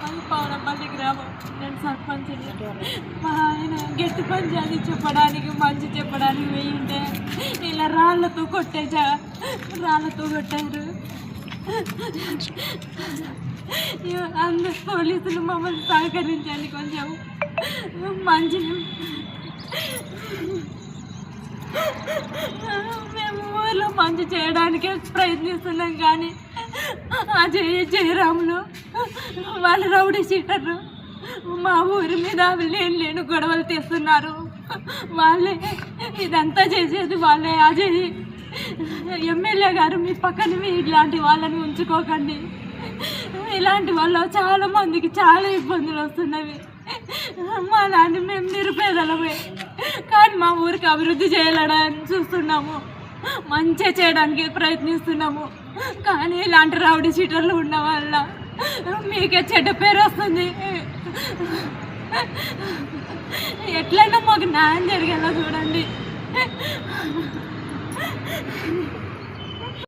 అది పౌరపల్లి గ్రామం. నేను సర్పంచ్ని. మా ఆయన గట్టి పంచాయతీ చెప్పడానికి మంచి చెప్పడానికి వెయ్యింటే ఇలా రాళ్ళతో కొట్టారు. అందరు పోలీసులు మమ్మల్ని సహకరించండి కొంచెం మంచి. మేము ఊళ్ళో మంచి చేయడానికే ప్రయత్నిస్తున్నాం కానీ జయరాములు వాళ్ళు రౌడీ షీటర్లు మా ఊరి మీద లేని గొడవలు తెస్తున్నారు. వాళ్ళే ఇదంతా చేసేది వాళ్ళే. అజయ్ ఎమ్మెల్యే గారు మీ పక్కన ఇలాంటి వాళ్ళని ఉంచుకోకండి. ఇలాంటి వాళ్ళు చాలా మందికి చాలా ఇబ్బందులు వస్తున్నవి. మా నాన్న మేము నిరుపేదలమే కానీ మా ఊరికి అభివృద్ధి చేయాలని చూస్తున్నాము, మంచిగా చేయడానికి ప్రయత్నిస్తున్నాము. కానీ ఇలాంటి రౌడీ షీటర్లు ఉన్న వల్ల మీకే చెడ్డ పేరు వస్తుంది. ఎట్లయినా మాకు న్యాయం జరిగేలా చూడండి.